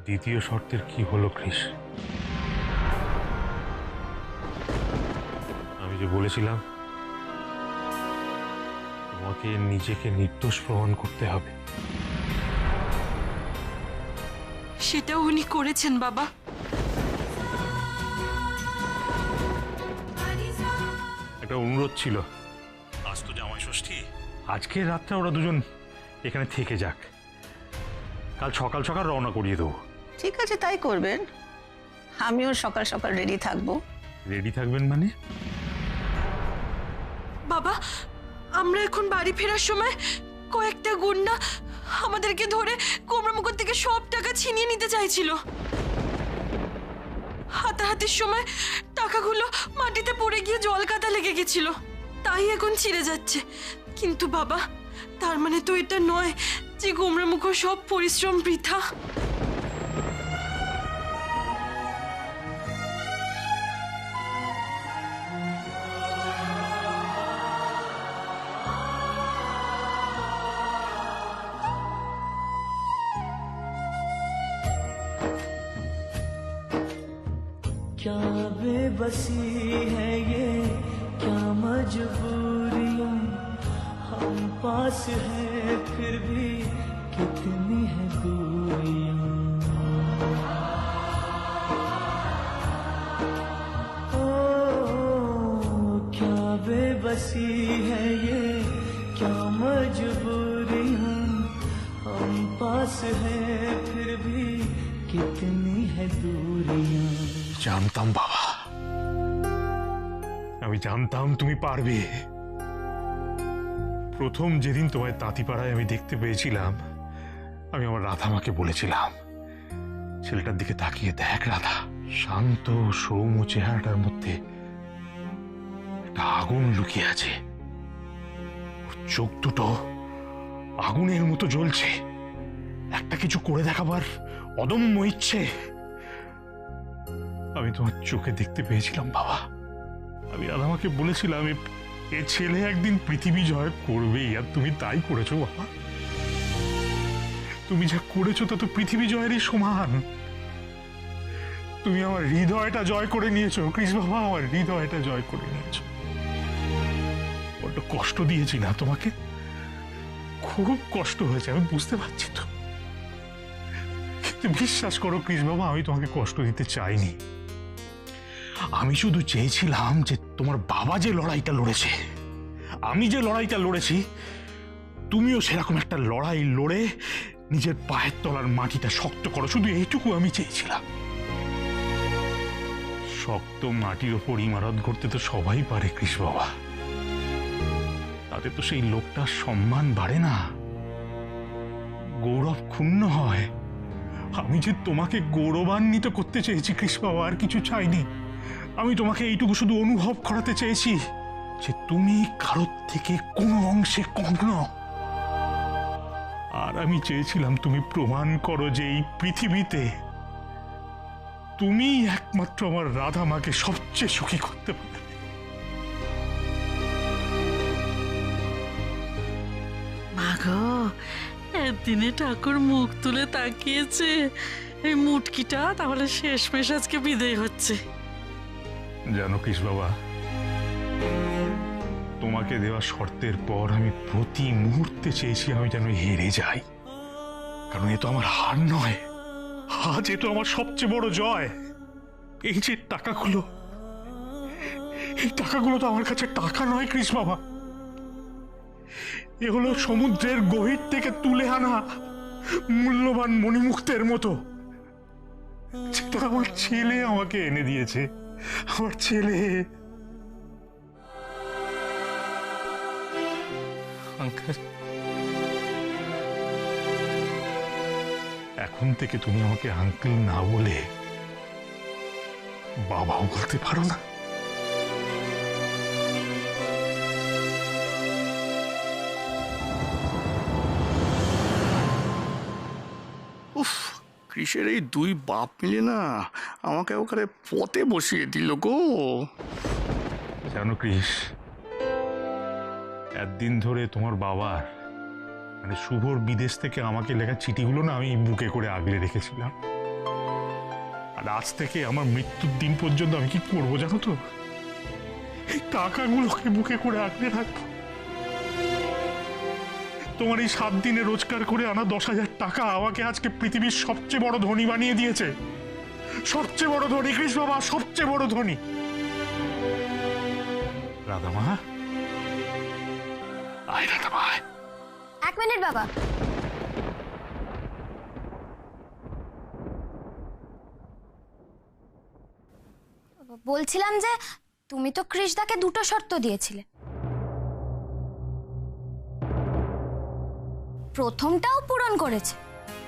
দ্বিতীয় শর্তের কি হলো কৃষ? আমি যে বলেছিলাম তোমাকে নিজেকে নির্দোষ প্রমাণ করতে হবে, সেটাও উনি করেছেন বাবা। একটা অনুরোধ ছিল। আজ তো জামাই ষষ্ঠী, আজকের রাতটা ওরা দুজন এখানে থেকে যাক, কাল সকাল সকাল রওনা করিয়ে দেবো। ঠিক আছে, তাই করবেন। আমিও সকাল সকাল রেডি থাকবো। রেডি থাকবেন মানে? বাবা, আমরা এখন বাড়ি ফেরার সময় কয়েকটা গুন্ডা আমাদেরকে ধরে কোমরামুকুর থেকে সব টাকা ছিনিয়ে নিতে চাইছিল। হাতাহাতির সময় টাকাগুলো মাটিতে পড়ে গিয়ে জল কাদা লেগে গেছিল, তাই এখন ছিঁড়ে যাচ্ছে। কিন্তু বাবা, তার মানে তো এটা নয় যে গোমরামুখর সব পরিশ্রম বৃথা। क्या बेबसी है ये, क्या मजबूरियां, हम पास हैं फिर भी कितनी है दूरियां। ओ क्या बेबसी है ये, क्या मजबूरियां, हम पास हैं फिर भी कितनी है दूरियां। জানতাম বাবা, আমি জানতাম তুমি পারবে। প্রথম যেদিন তোমায় তাঁতিপাড়ায় আমি দেখতে পেয়েছিলাম, আমি আমার রাধামাকে বলেছিলাম, ছেলেটার দিকে তাকিয়ে দেখ রাধা, শান্ত সৌম্য চেহারাটার মধ্যে একটা আগুন লুকিয়ে আছে, ওর চোখ দুটো আগুনের মতো জ্বলছে, একটা কিছু করে দেখাবার অদম্য ইচ্ছে আমি তোমার চোখে দেখতে পেয়েছিলাম বাবা। আমি রাধামাকে বলেছিলাম এ ছেলে একদিন পৃথিবী জয় করবেই, আর তুমি তাই করেছো বাবা। তুমি যা করেছো তা তো পৃথিবী জয়েরই সমান। তুমি আমার হৃদয়টা জয় করে নিয়েছো কৃষ বাবা, আমার হৃদয়টা জয় করে নিয়েছো। বড্ড কষ্ট দিয়েছি না তোমাকে? খুব কষ্ট হয়েছে, আমি বুঝতে পারছি তো। কিন্তু বিশ্বাস করো কৃষ বাবা, আমি তোমাকে কষ্ট দিতে চাইনি। আমি শুধু চেয়েছিলাম যে তোমার বাবা যে লড়াইটা লড়েছে, আমি যে লড়াইটা লড়েছি, তুমিও সেরকম একটা লড়াই লড়ে নিজের পায়ের তলার মাটিটা শক্ত করো, শুধু এইটুকু আমি চেয়েছিলাম। শক্ত মাটির ওপর ইমারত গড়তে তো সবাই পারে কৃষ বাবা, তাতে তো সেই লোকটার সম্মান বাড়ে না, গৌরব ক্ষুণ্ণ হয়। আমি যে তোমাকে গৌরবান্বিত করতে চেয়েছি কৃষ বাবা, আর কিছু চাইনি। আমি তোমাকে এইটুকু শুধু অনুভব করাতে চেয়েছি যে তুমি কারোর থেকে কোনো অংশে কম নও। আর আমি চেয়েছিলাম তুমি প্রমাণ করো যে এই পৃথিবীতে তুমি একমাত্র আমার রাধা মাকে সবচেয়ে সুখী করতে পারবে। মাগো, একদিনে ঠাকুর মুখ তুলে তাকিয়েছে, এই মুটকিটা তাহলে শেষমেশ আজকে বিদায় হচ্ছে। জানো কৃষ বাবা, তোমাকে দেওয়া শর্তের পর আমি প্রতি মুহূর্তে চেয়েছি আমি যেন হেরে যাই, কারণ এ তো আমার হার নয়, আজ এ তো আমার সবচেয়ে বড় জয়। এই যে টাকাগুলো, এই টাকাগুলো তো আমার কাছে টাকা নয় কৃষ বাবা, এ হলো সমুদ্রের গভীর থেকে তুলে আনা মূল্যবান মণিমুক্তের মতো, যেটা আমার ছেলে আমাকে এনে দিয়েছে। আমার ছেলে। আঙ্কেল, এখন থেকে তুমি আমাকে আঙ্কেল না বলে বাবাও বলতে পারো না? উফ, কৃষের এই দুই বাপ মিলে না আমাকে ওখানে পথে বসিয়ে দিল গো। জানো কৃষ, একদিন ধরে তোমার বাবার মানে শুভর বিদেশ থেকে আমাকে লেখা চিঠিগুলো না আমি বুকে করে আগলে রেখেছিলাম। আর আজ থেকে আমার মৃত্যুর দিন পর্যন্ত আমি কি করবো জানো তো? এই টাকাগুলোকে বুকে করে আঁকড়ে রাখবো। তোমার এই 7 দিনে রোজগার করে আনা 10,000 টাকা আমাকে আজকে পৃথিবীর সবচেয়ে বড় ধনী বানিয়ে দিয়েছে। সবচেয়ে বড় ধনী কৃষ্ণ বাবা, সবচেয়ে বড় ধনী। রাধামা, আয় রাধামা আয়। 1 মিনিট বাবা। বলছিলাম যে তুমি তো কৃষ্ণদাকে 2টো শর্ত দিয়েছিলে। প্রথমটাও পূরণ করেছে,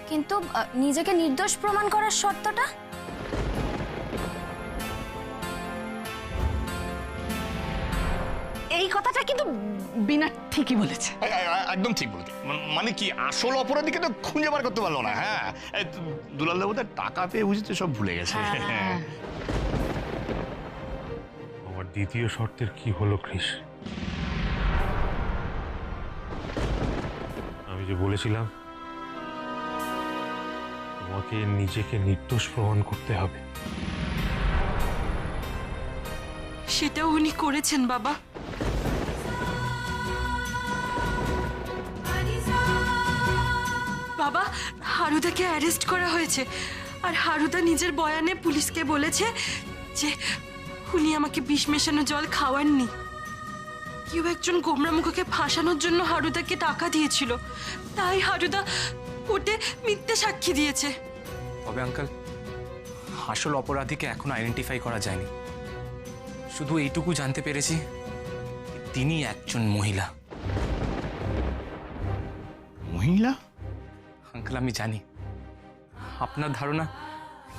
কিন্তু নিজেকে নির্দোষ প্রমাণ করার শর্তটা? এই কথাটা কিন্তু বিনা ঠিকই বলেছে। একদম ঠিক বলতে, মানে কি আসল অপরাধীকে তো খুঁজে বার করতে পারলো না। হ্যাঁ, দুলাল দেবতার টাকা পেয়ে বুঝতে সব ভুলে গেছে। আমার দ্বিতীয় শর্তের কি হলো কৃষ? আমি যে বলেছিলাম তোমাকে নিজেকে নির্দোষ প্রমাণ করতে হবে, সেটাও উনি করেছেন বাবা। বাবা, হারুদাকে অ্যারেস্ট করা হয়েছে, আর হারুদা নিজের বয়ানে পুলিশকে বলেছে যে উনি আমাকে বিষ মেশানো জল খাওয়াননি। কেউ একজন গোমরামুখকে ফাঁসানোর জন্য হারুদাকে টাকা দিয়েছিল, তাই হারুদা কোর্টে মিথ্যে সাক্ষী দিয়েছে। তবে আঙ্কেল, আসল অপরাধীকে এখনো আইডেন্টিফাই করা যায়নি। শুধু এইটুকু জানতে পেরেছি তিনি একজন মহিলা। মহিলা? আঙ্কেল, আমি জানি আপনার ধারণা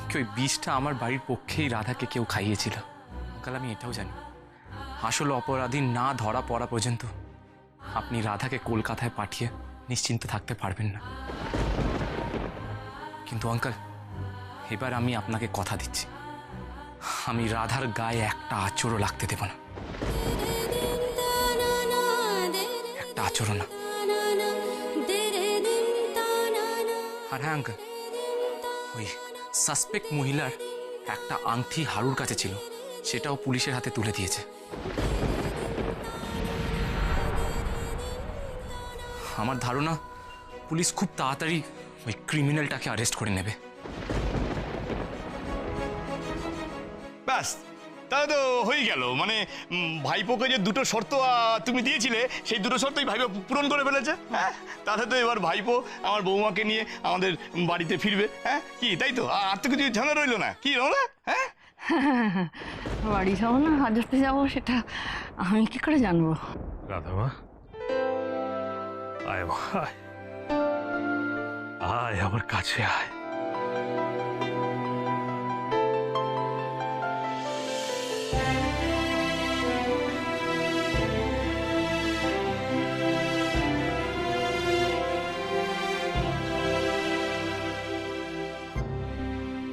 কি ওই বিষটা আমার বাড়ির পক্ষেই রাধাকে কেউ খাইয়েছিল। আঙ্কেল, আমি এটাও জানি আসল অপরাধী না ধরা পড়া পর্যন্ত আপনি রাধাকে কলকাতায় পাঠিয়ে নিশ্চিন্ত থাকতে পারবেন না। কিন্তু আঙ্কেল, এবার আমি আপনাকে কথা দিচ্ছি, আমি রাধার গায়ে একটা আঁচড়ও লাগতে দেব না। একটা আঁচড়ও না। আর হ্যাঁ আঙ্কেল, ওই সাসপেক্ট মহিলার একটা আংটি হারুর কাছে ছিল, সেটাও পুলিশের হাতে তুলে দিয়েছে। আমার ধারণা পুলিশ খুব তাড়াতাড়ি ওই ক্রিমিনালটাকে অ্যারেস্ট করে নেবে। ব্যাস, তাহলে তো হয়ে গেল। মানে ভাইপোকে যে 2টো শর্ত তুমি দিয়েছিলে, সেই 2টো শর্তই ভাইপো পূরণ করে ফেলেছে। হ্যাঁ, তাহলে তো এবার ভাইপো আমার বৌমাকে নিয়ে আমাদের বাড়িতে ফিরবে। হ্যাঁ, কি তাই তো? আর তো কিছু ঝামেলা রইলো না, কি রইলো? হ্যাঁ, বাড়ি যাবো না হাজতে যাবো সেটা আমি কি করে জানবো? রাধামা আয় মা, আয় আয় আমার কাছে আয়।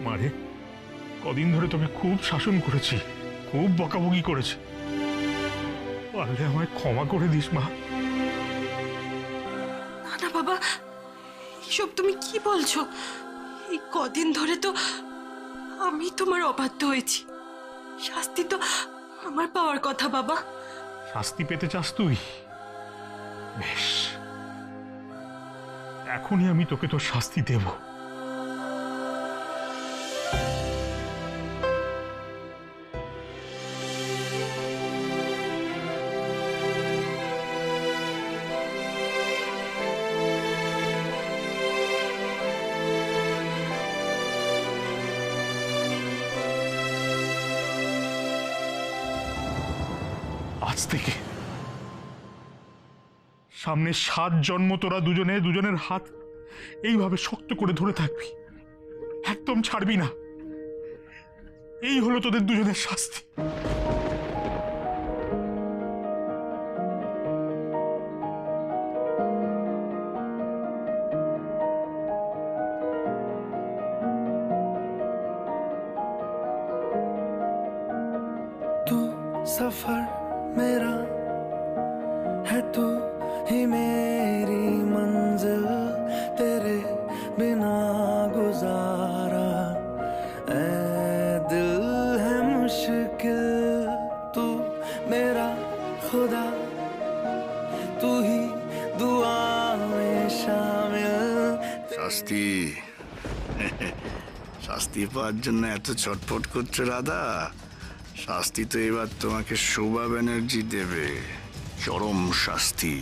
মারে, কদিন ধরে তোকে খুব শাসন করেছি, খুব বকাবকি করেছি, পারলে আমায় ক্ষমা করে দিস মা। না না বাবা, এসব তুমি কি বলছো? এই কদিন ধরে তো আমি তোমার অবাধ্য হয়েছি, শাস্তি তো আমার পাওয়ার কথা বাবা। শাস্তি পেতে চাস তুই? বেশ, এখনই আমি তোকে তোর শাস্তি দেব। আজ থেকে সামনে 7 জন্ম তোরা দুজনে দুজনের হাত এইভাবে শক্ত করে ধরে থাকবি, একদম ছাড়বি না। এই হলো তোদের দুজনের শাস্তি। तू सफर मेरा है, तू ही मेरी मंजिल, तेरे बिना गुजारा শাস্তি শাস্তি পাওয়ার জন্য এত ছটফট করছো রাধা? শাস্তি তো এবার তোমাকে শোভা ব্যানার্জি দেবে, চরম শাস্তি।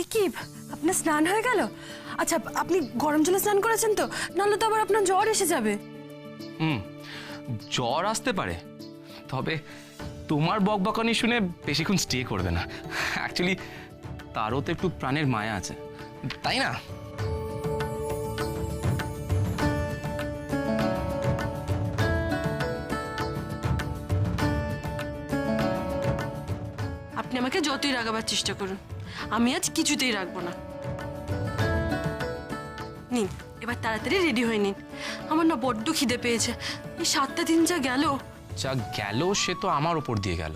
এ কি, আপনার স্নান হয়ে গেল? আচ্ছা, আপনি গরম জলে স্নান করেছেন তো? নাহলে তো আবার আপনার জ্বর এসে যাবে। জ্বর আসতে পারে, তবে তোমার বকবকানি শুনে বেশিক্ষণ স্টে করবে না। অ্যাকচুয়ালি তারও তো একটু প্রাণের মায়া আছে, তাই না? আপনি আমাকে যতই রাগাবার চেষ্টা করুন, আমি আজ কিছুতেই রাখবো না। নিন, এবার তাড়াতাড়ি রেডি হয়ে নিন। আমার না বড্ড খিদে পেয়েছে। এই 7টা দিন যা গেল সে তো আমার ওপর দিয়ে গেল।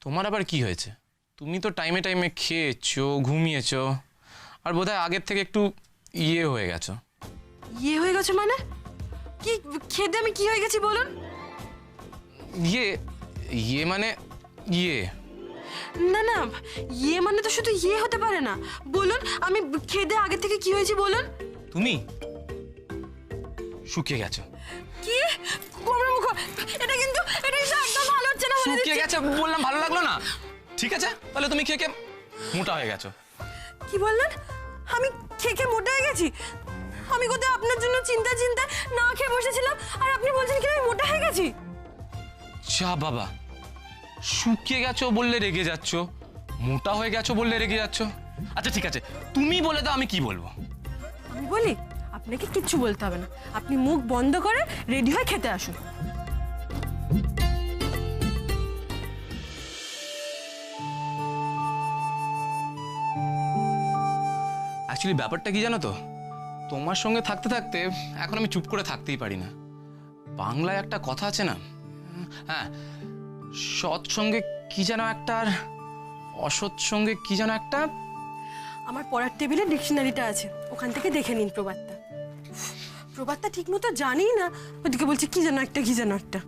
তোমার আবার কি হয়েছে? তুমি তো টাইমে টাইমে খেয়েছো, ঘুমিয়েছো, আর বোধহয় আগের থেকে একটু ইয়ে হয়ে গেছো। ইয়ে হয়ে গেছে মানে? কি খেতে আমি কি হয়ে গেছি বলুন? ইয়ে মানে ইয়ে না না, ইয়ে মানে তো শুধু ইয়ে হতে পারে না। বলুন, আমি খেতে আগে থেকে কি হয়েছে বলুন? তুমি শুকিয়ে গেছো। কি গোমরা মুখ! এটা কিন্তু একদম ভালো হচ্ছে না। শুকিয়ে গেছে বললাম, ভালো লাগলো না? ঠিক আছে, তাহলে তুমি খেয়ে মোটা হয়ে গেছো। কি বললেন? আমি খেয়ে মোটা হয়ে গেছি? আমি কোথায় আপনার জন্য চিন্তা না খেয়ে বসেছিলাম, আর আপনি বলছেন কি আমি মোটা হয়ে গেছি? যা বাবা, শুকিয়ে গেছো বললে রেগে যাচ্ছ, মোটা হয়ে গেছো বললে রেগে যাচ্ছ। আচ্ছা ঠিক আছে, তুমি বলে দাও আমি কি বলবো। আমি বলি, আপনাকে কিচ্ছু বলতে হবে না। আপনি মুখ বন্ধ করে রেডি হয়ে খেতে আসুন। অ্যাকচুয়ালি ব্যাপারটা কি জানো তো, তোমার সঙ্গে থাকতে থাকতে এখন আমি চুপ করে থাকতেই পারি না। বাংলায় একটা কথা আছে না, হ্যাঁ, সৎ সঙ্গে কি যেন একটা, আর অসৎ সঙ্গে কি যেন একটা। আমার পড়ার টেবিলে ডিকশনারিটা আছে, ওখান থেকে দেখে নিন প্রবাদটা। প্রবাদটা ঠিক মতো জানি না, ওদিকে বলছে কি যেন একটা, কি যেন একটা।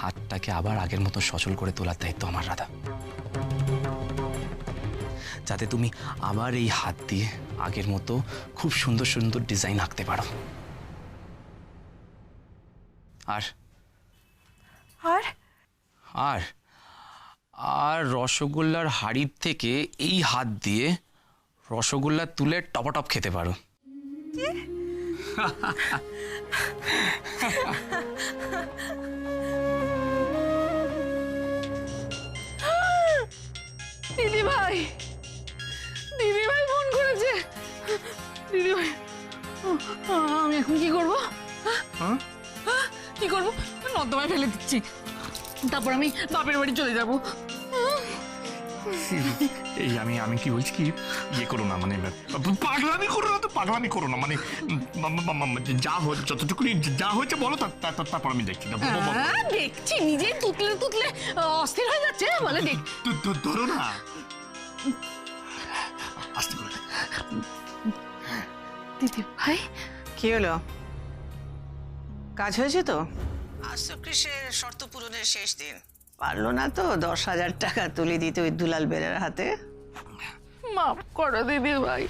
হাতটাকে আবার আগের মতো সচল করে তোলার দায়িত্ব আমার, রাধা। যাতে তুমি আবার এই হাত দিয়ে আগের মতো খুব সুন্দর সুন্দর ডিজাইন আঁকতে পারো। আর আর আর আর রসগোল্লার হাড়ির থেকে এই হাত দিয়ে রসগোল্লা তুলে টপাটপ খেতে পারো। দিদি ভাই, হয়েছে দিদি ভাই, আমি এখন কি করবো? হ্যাঁ? কি করবো? নর্দমায় ফেলে দিচ্ছি, তারপর আমি বাপের বাড়ি চলে যাবো। এই আমি কি বলছি কি, ইয়ে করো না, মানে পাগলামি করো না, তো পাগলামি করো না, মানে যা হচ্ছে, যতটুকু যা হয়েছে বলো, তারপর আমি দেখছি। দেখছি নিজেই তুতলে তুতলে অস্থির হয়ে যাচ্ছে, বলে দেখ। ধরো না, আস্তে করে। দিদি ভাই, কি হলো? কাজ হয়েছে তো? আজ তো কৃষের শর্ত পূরণের শেষ দিন, পারলো না তো 10,000 টাকা তুলে দিতে ওই দুলাল বেড়ার হাতে। মাফ করো দিদি ভাই,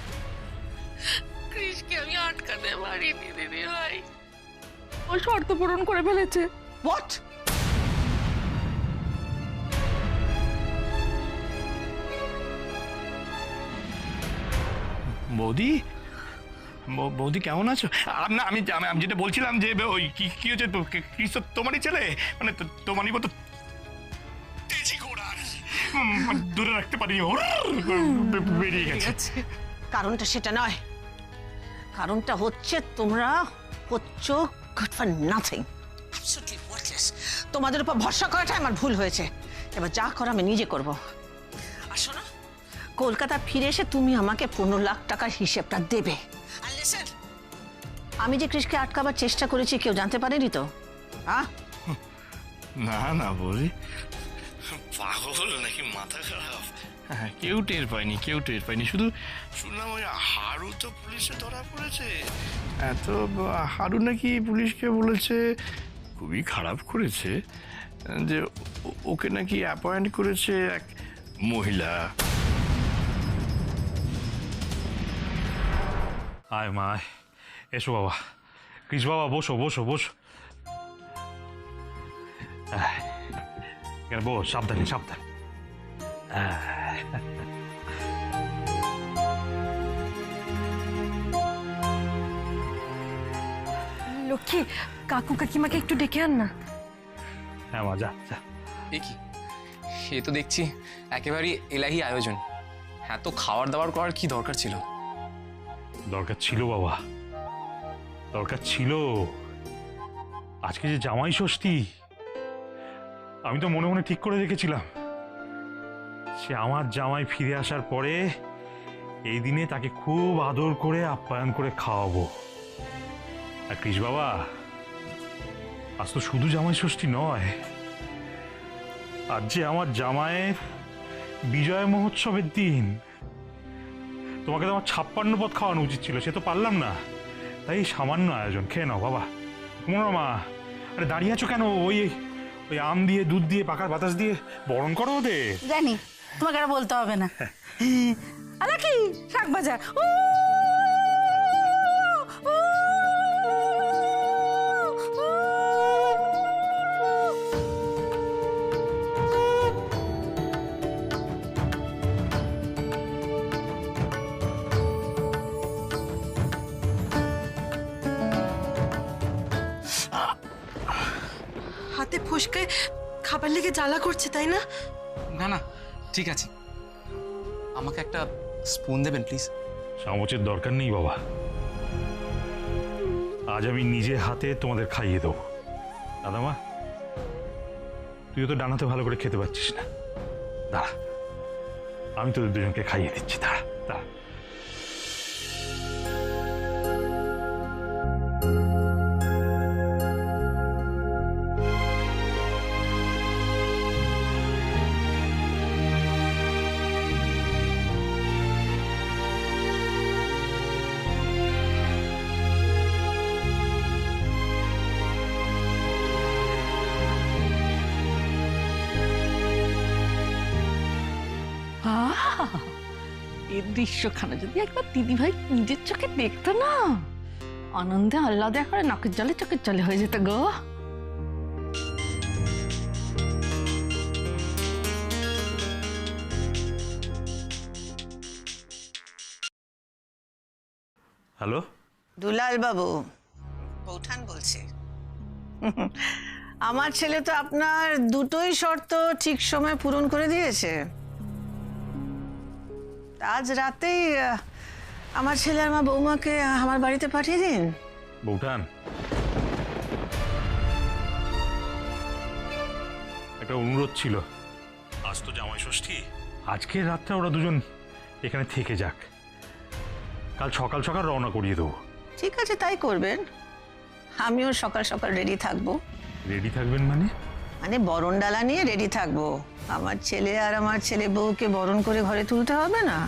কৃষকে আমি আটকাতে পারিনি দিদি ভাই, ও শর্ত পূরণ করে ফেলেছে। হোয়াট? বৌদি, বৌদি কেমন আছো? না, আমি যেটা বলছিলাম যে ওই কি হচ্ছে, কৃষ্ণ তোমারই ছেলে, মানে তোমারই মতো তেজি ঘোড়া দূরে রাখতে পারি, বেরিয়ে গেছে। কারণটা সেটা নয়, কারণটা হচ্ছে তোমরা হচ্ছ good for nothing, absolutely worthless. তোমাদের উপর ভরসা করাটাই আমার ভুল হয়েছে, এবার যা করো আমি নিজে করব। আর শোনো, কলকাতা ফিরে এসে তুমি আমাকে 15 লাখ টাকার হিসেবটা দেবে। আর লিসেন, আমি যে কৃষকে আটকাবার চেষ্টা করেছি কেউ জানতে পারেনি তো? হ্যাঁ? না বৌদি, পাগল নাকি মাথা খারাপ? কেউ টের পায়নি, শুধু শুনলাম ওই হারু তো পুলিশে ধরা পড়েছে, এত হারু নাকি পুলিশকে বলেছে খুবই খারাপ করেছে, যে ওকে নাকি অ্যাপয়েন্ট করেছে এক মহিলা। আয় মা, এসো বাবা, কৃষ বাবা, বসো। এখানে বস, সাবধানে। লক্ষ্মী, কাকু কাকিমাকে একটু ডেকে আন না। হ্যাঁ মা, যা। এ কি, সে তো দেখছি একেবারেই এলাহি আয়োজন। এত খাবার দাবার করার কি দরকার ছিল? দরকার ছিল বাবা, দরকার ছিল। আজকে যে জামাই ষষ্ঠী, আমি তো মনে মনে ঠিক করে রেখেছিলাম সে আমার জামাই ফিরে আসার পরে এই দিনে তাকে খুব আদর করে আপ্যায়ন করে খাওয়াবো। আর কৃষ বাবা, আজ তো শুধু জামাই ষষ্ঠী নয়, আজ যে আমার জামাইয়ের বিজয় মহোৎসবের দিন। তোমাকে তো আমার 56 পদ খাওয়ানো উচিত ছিল, সে তো পারলাম না, তাই সামান্য আয়োজন। খেয়ে নাও বাবা। মনোরমা, আরে দাঁড়িয়ে আছো কেন? ওই আম দিয়ে, দুধ দিয়ে, পাকার বাতাস দিয়ে বরণ করো ওদের। জানি, তোমাকে আর বলতে হবে না। আরে কি শাক ভাজা, হাতে ফসকে খাবার লেগে জ্বালা করছে, তাই না? না, ঠিক আছে, আমাকে একটা স্পুন দেবেন প্লিজ। চামচের দরকার নেই বাবা, আজ আমি নিজে হাতে তোমাদের খাইয়ে দেবো। দাদামা, তুইও তো ডানাতে ভালো করে খেতে পারছিস না, দাঁড়া, আমি তোদের দুজনকে খাইয়ে দিচ্ছি। দাঁড়া। এই দৃশ্যখানা যদি একবার দিদি ভাই নিজের চোখে দেখতো না, আনন্দে আহ্লাদে করে নাকের জলে চোখের জলে হয়ে যেত গো। হ্যালো, দুলাল বাবু, বৌঠান বলছি। আমার ছেলে তো আপনার দুটোই শর্ত ঠিক সময় পূরণ করে দিয়েছে। আজ রাতেই আমার ছেলে আর মা বৌমাকে আমার বাড়িতে পাঠিয়ে দিন। বৌঠান, একটা অনুরোধ ছিল। আজ তো জামাই ষষ্ঠী, আজকের রাতটা ওরা দুজন এখানে থেকে যাক, কাল সকাল সকাল রওনা করিয়ে দেবো। ঠিক আছে, তাই করবেন। আমিও সকাল সকাল রেডি থাকবো। রেডি থাকবেন মানে? মানে বরণ ডালা নিয়ে রেডি থাকবো। আমার ছেলে আর আমার ছেলে বউকে বরণ করে ঘরে তুলতে হবে না?